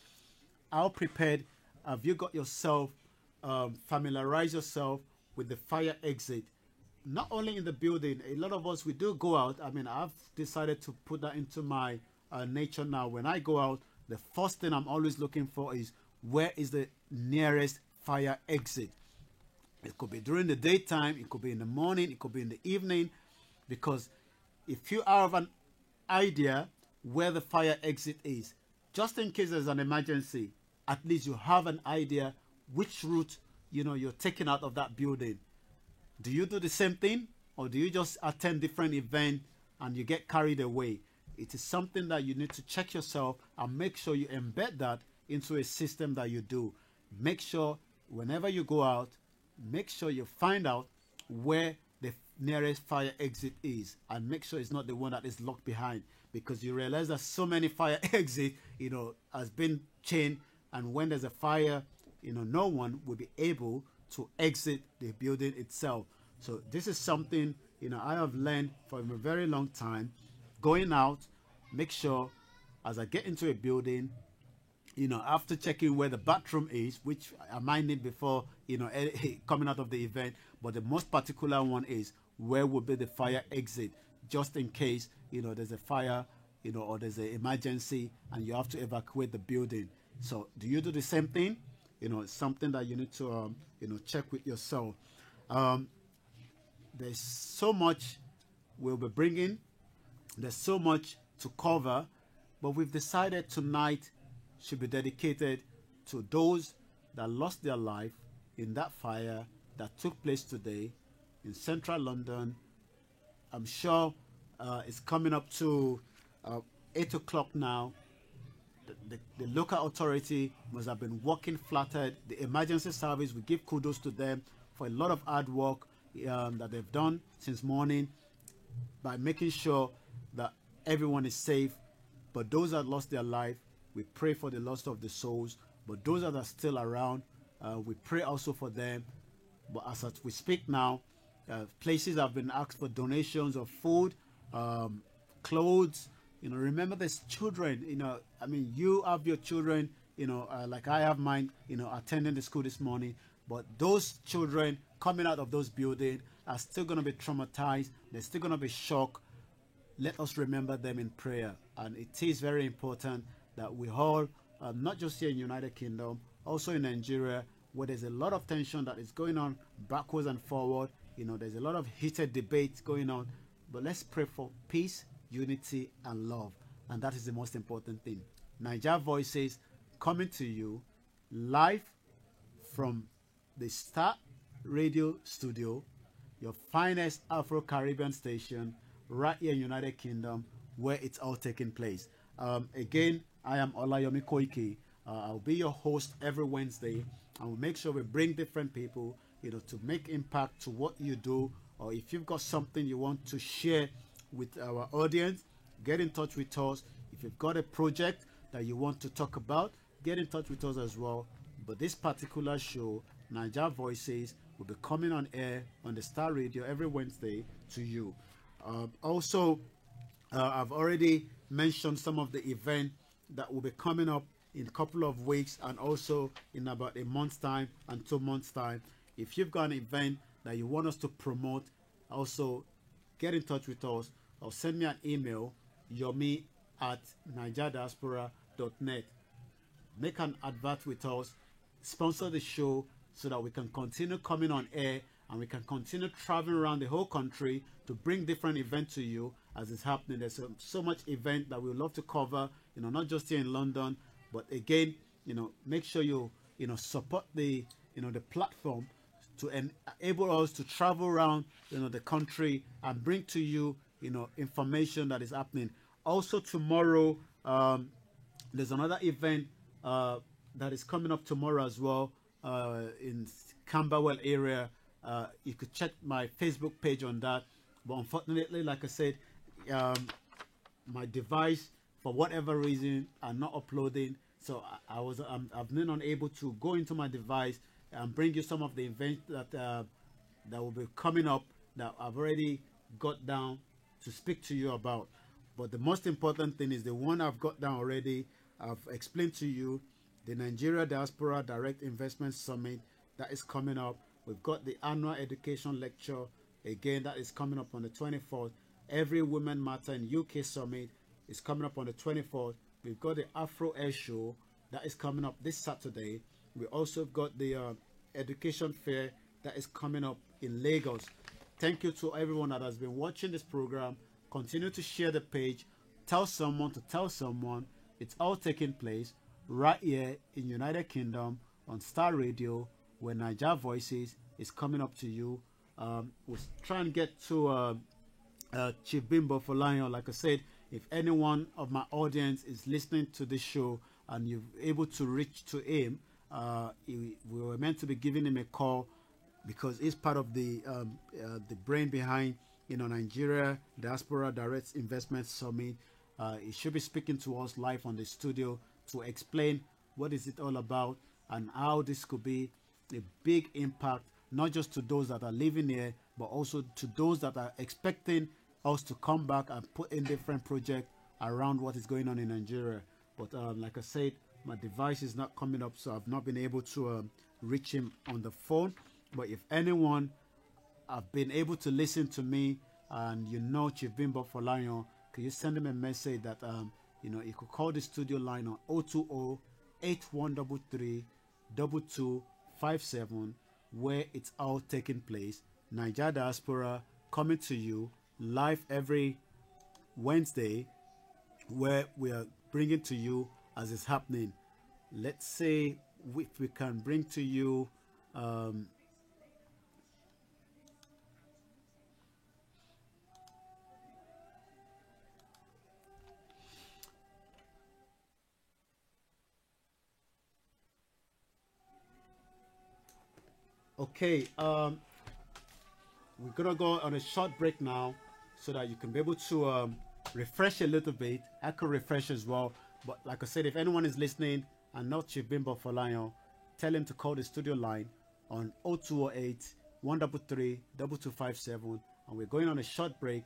How prepared have you got yourself, familiarize yourself with the fire exit? Not only in the building, a lot of us, we do go out. I mean, I've decided to put that into my nature now. When I go out, the first thing I'm always looking for is, where is the nearest fire exit? It could be during the daytime, it could be in the morning, it could be in the evening, because if you have an idea where the fire exit is, just in case there's an emergency, at least you have an idea which route you're taking out of that building. Do you do the same thing, or do you just attend different events and you get carried away? It is something that you need to check yourself and make sure you embed that into a system that you do. Make sure whenever you go out, make sure you find out where the nearest fire exit is, and make sure it's not the one that is locked behind, because you realize that so many fire exits has been chained, and when there's a fire, no one will be able to exit the building itself. So this is something I have learned for a very long time. Going out, make sure as I get into a building, after checking where the bathroom is, which I might need before coming out of the event, but the most particular one is, where would be the fire exit, just in case there's a fire, or there's an emergency and you have to evacuate the building. So do you do the same thing? It's something that you need to check with yourself. There's so much we'll be bringing. There's so much to cover, but we've decided tonight should be dedicated to those that lost their life in that fire that took place today in central London. I'm sure it's coming up to 8 o'clock now. The local authority must have been working flattered. The emergency service, we give kudos to them for a lot of hard work that they've done since morning by making sure that everyone is safe. But those that lost their life, we pray for the loss of the souls. But those that are still around, we pray also for them. But as we speak now, places have been asked for donations of food, clothes. Remember there's children. You have your children. Like I have mine. Attending the school this morning. But those children coming out of those buildings are still going to be traumatized. They're still going to be shocked. Let us remember them in prayer. And it is very important that we all, not just here in United Kingdom, also in Nigeria, where there's a lot of tension that is going on backwards and forward. There's a lot of heated debates going on. But let's pray for peace, unity, and love. And that is the most important thing. Naija Voices coming to you live from the Star Radio Studio, your finest Afro-Caribbean station, right here in United Kingdom, where it's all taking place. Again, I am Olayomi Koiki. I'll be your host every Wednesday, and we'll make sure we bring different people, to make impact to what you do. Or if you've got something you want to share with our audience, get in touch with us. If you've got a project that you want to talk about, get in touch with us as well. But this particular show, Naija Voices, will be coming on air on the Star Radio every Wednesday to you. Also, I've already mentioned some of the events that will be coming up in a couple of weeks, and also in about a month's time and 2 months' time. If you've got an event that you want us to promote, also get in touch with us or send me an email, yomi@nigeriadiaspora.net. Make an advert with us, sponsor the show so that we can continue coming on air and we can continue traveling around the whole country to bring different events to you as it's happening. There's so much event that we would love to cover, not just here in London, but again, make sure you support the the platform to enable us to travel around the country and bring to you information that is happening. Also tomorrow, there's another event that is coming up tomorrow as well in Camberwell area. You could check my Facebook page on that. But unfortunately, like I said, my device for whatever reason are not uploading. So I've been unable to go into my device and bring you some of the events that will be coming up that I've already got down to speak to you about. But the most important thing is the one I've got down already. I've explained to you the Nigeria Diaspora Direct Investment Summit that is coming up. We've got the annual education lecture again that is coming up on the 24th. Every Women Matter in UK Summit is coming up on the 24th. We've got the Afro Air Show that is coming up this Saturday. We also got the education fair that is coming up in Lagos. Thank you to everyone that has been watching this program. Continue to share the page. Tell someone to tell someone. It's all taking place right here in United Kingdom on Star Radio, where Naija Voices is coming up to you. We'll try and get to Chief Bimbo Folayan. Like I said, if anyone of my audience is listening to this show and you're able to reach to him, we were meant to be giving him a call because he's part of the brain behind Nigeria Diaspora Direct Investment Summit. He should be speaking to us live on the studio to explain what is it all about and how this could be a big impact, not just to those that are living here, but also to those that are expecting us to come back and put in different projects around what is going on in Nigeria. But like I said, my device is not coming up, so I've not been able to reach him on the phone. But if anyone have been able to listen to me and Chief Bimbo Folayan, can you send him a message that you could call the studio line on 020-8133-2257, where it's all taking place. Nigeria Diaspora coming to you live every Wednesday, where we are bringing to you as it's happening. Let's say if we can bring to you okay, we're gonna go on a short break now so that you can be able to refresh a little bit. I could refresh as well, but like I said, if anyone is listening and not Chief Bimbo Folayan, tell him to call the studio line on 0208-133-2257, and we're going on a short break.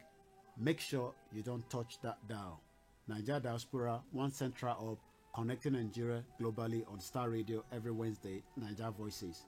Make sure you don't touch that dial. Nigeria Diaspora, one central hub, connecting Nigeria globally on Star Radio every Wednesday. Naija Voices.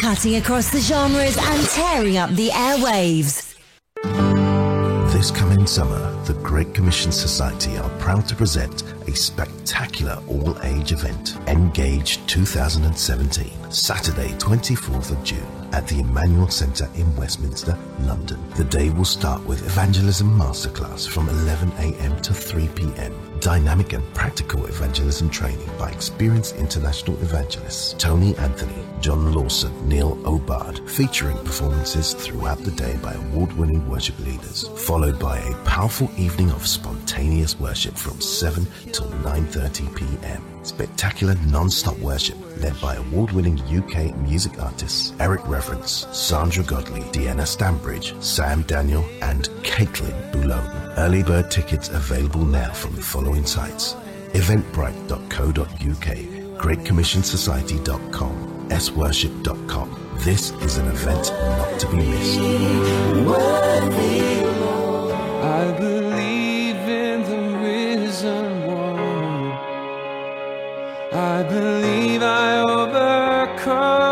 cutting across the genres and tearing up the airwaves. This coming summer, the Great Commission Society are proud to present a spectacular all-age event, Engage 2017, Saturday 24th of June at the Emmanuel Centre in Westminster, London. The day will start with Evangelism Masterclass from 11 a.m. to 3 p.m. Dynamic and practical evangelism training by experienced international evangelists Tony Anthony, John Lawson, Neil Obard, featuring performances throughout the day by award-winning worship leaders, followed by a powerful evening of spontaneous worship from 7 till 9:30 p.m. Spectacular non-stop worship led by award-winning UK music artists Eric Reverence, Sandra Godley, Deanna Stambridge, Sam Daniel and Caitlin Boulone. Early bird tickets available now from the following sites: eventbrite.co.uk, greatcommissionsociety.com, sworship.com. This is an event not to be missed. I believe in the risen one. I believe I overcome.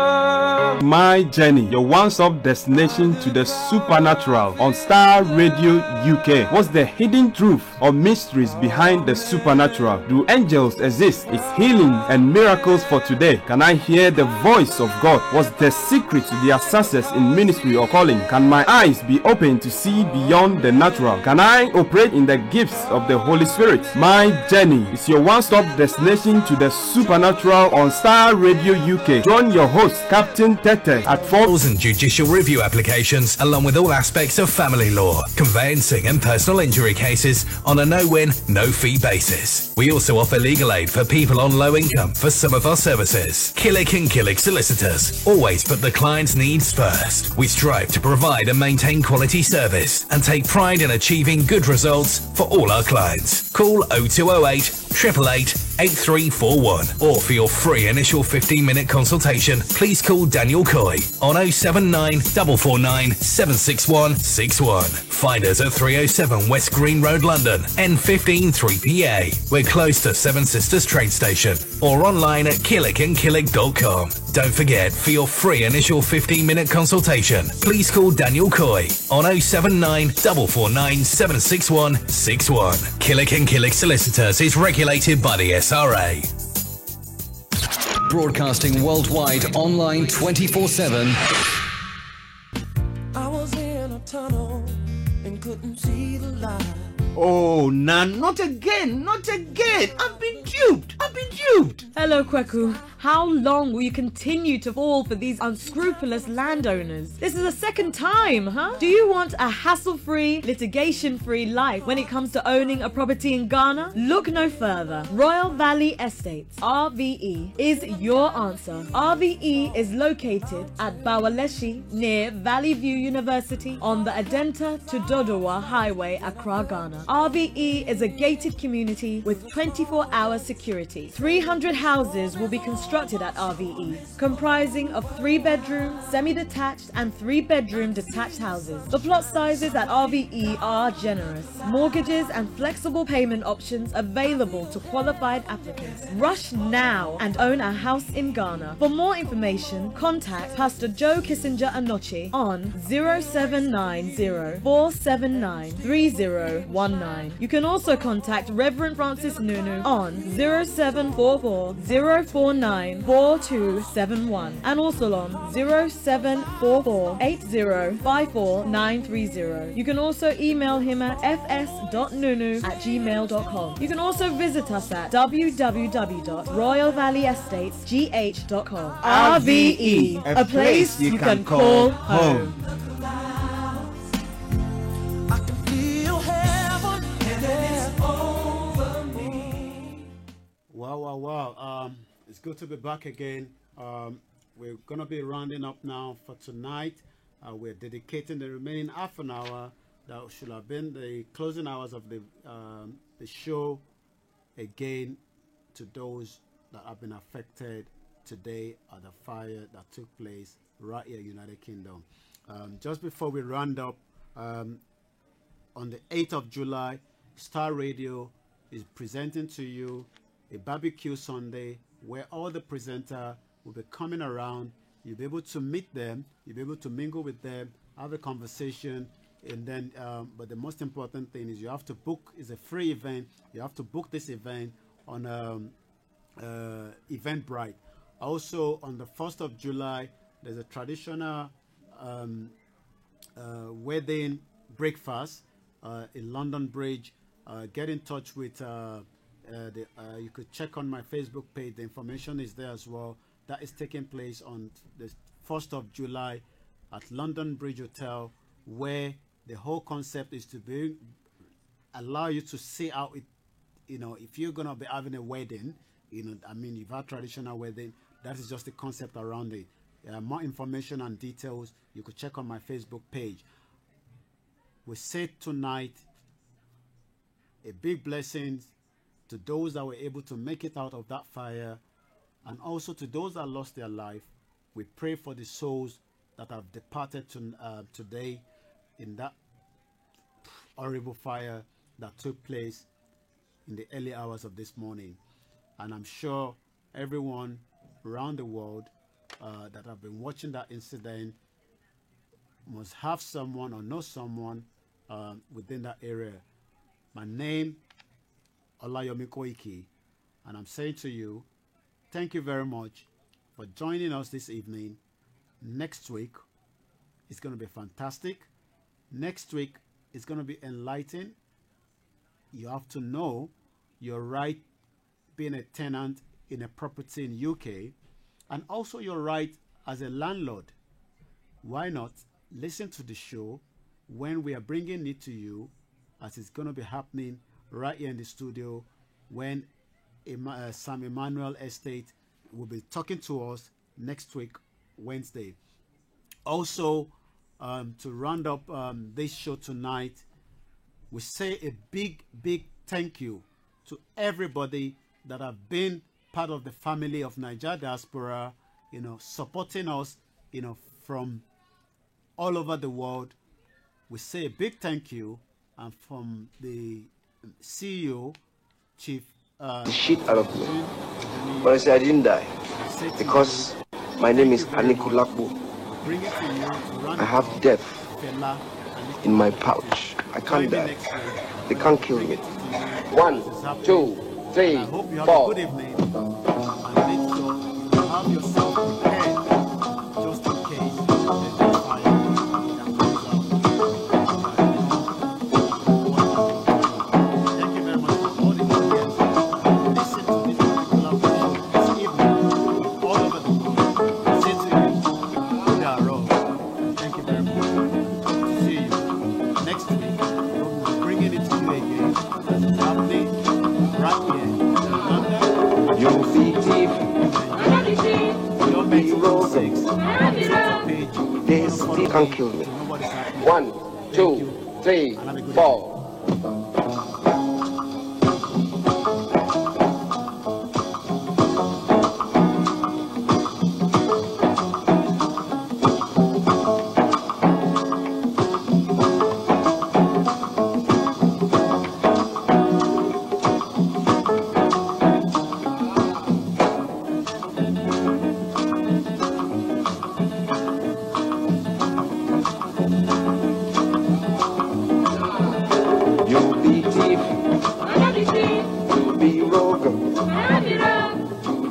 My Journey, your one-stop destination to the supernatural on Star Radio UK. What's the hidden truth or mysteries behind the supernatural? Do angels exist? Is healing and miracles for today? Can I hear the voice of God? What's the secret to their success in ministry or calling? Can my eyes be open to see beyond the natural? Can I operate in the gifts of the Holy Spirit? My Journey is your one-stop destination to the supernatural on Star Radio UK. Join your host, Captain Tete, at 4,000 judicial review applications, along with all aspects of family law, conveyancing and personal injury cases on a no-win, no-fee basis. We also offer legal aid for people on low income for some of our services. Killick & Killick Solicitors always put the client's needs first. We strive to provide and maintain quality service and take pride in achieving good results for all our clients. Call 0208 888 8341, or for your free initial 15-minute consultation, please call Daniel Coy on 079 449 76161. Find us at 307 West Green Road, London, N15 3PA. We're close to Seven Sisters train station, or online at killickandkillick.com. Don't forget, for your free initial 15-minute consultation, please call Daniel Coy on 079 449 76161. Killick & Killick Solicitors is regulated by the SRA. Broadcasting worldwide, online 24/7. I was in a tunnel and couldn't see the light. Oh, nah, not again, not again. I've been duped. Hello, Kweku. How long will you continue to fall for these unscrupulous landowners? This is the second time, huh? Do you want a hassle-free, litigation-free life when it comes to owning a property in Ghana? Look no further. Royal Valley Estates, RVE, is your answer. RVE is located at Bawaleshi near Valley View University on the Adenta to Dodowa Highway, Accra, Ghana. RVE is a gated community with 24-hour security. 300 houses will be constructed at RVE, comprising of 3-bedroom, semi-detached and 3-bedroom detached houses. The plot sizes at RVE are generous. Mortgages and flexible payment options available to qualified applicants. Rush now and own a house in Ghana. For more information, contact Pastor Joe Kissinger Anochi on 0790 479 3019. You can also contact Reverend Francis Nunu on 0744 049 4271 and also on 0744 8054930. You can also email him at fs.nunu@gmail.com. You can also visit us at www.royalvalleyestates.gh.com. RVE, a place you can call home. I can feel heaven over me. Wow. It's good to be back again. We're going to be rounding up now for tonight. We're dedicating the remaining half an hour that should have been the closing hours of the show again to those that have been affected today at the fire that took place right here in United Kingdom. Just before we round up, on the 8th of July, Star Radio is presenting to you a barbecue Sunday where all the presenters will be coming around You'll be able to meet them. You'll be able to mingle with them, have a conversation, and then. But the most important thing is you have to book. It's a free event. You have to book this event on Eventbrite. Also, on the 1st of July, there's a traditional wedding breakfast in London Bridge. Get in touch with you could check on my Facebook page. The information is there as well. That is taking place on the 1st of July at London Bridge Hotel, where the whole concept is to allow you to see how it, if you're gonna be having a wedding, you've had traditional wedding. That is just the concept around it. More information and details you could check on my Facebook page. We say tonight a big blessing to those that were able to make it out of that fire, and also to those that lost their life. We pray for the souls that have departed today in that horrible fire that took place in the early hours of this morning. And I'm sure everyone around the world that have been watching that incident must have someone or know someone within that area. My name, Olayomi Koiki, and I'm saying to you, thank you very much for joining us this evening. Next week is going to be fantastic. Next week is going to be enlightening. You have to know your right being a tenant in a property in UK, and also your right as a landlord. Why not listen to the show when we are bringing it to you, as it's going to be happening right here in the studio, when Sam Emmanuel Estate will be talking to us next week, Wednesday. Also, to round up this show tonight, we say a big thank you to everybody that have been part of the family of Niger Diaspora, supporting us, from all over the world. We say a big thank you, and from the CEO, Chief shit out of me. But I say I didn't die because my name is Aniku Lakbu. I have death in my pouch. I can't die. They can't kill me. 1, 2, 3, 4. Good evening, and make sure you have yourself prepared just in case there's a fire that goes out. Thank you very much for all the audience that listen to this particular show this evening all over the world. Say to you, good arrow. Thank you very much. See you next week. We're bringing it to you again. It's happening right here. You'll be thief. You'll be rogue. They still can't kill me. 1, 2, 3, 4.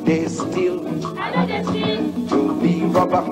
They still to be robber.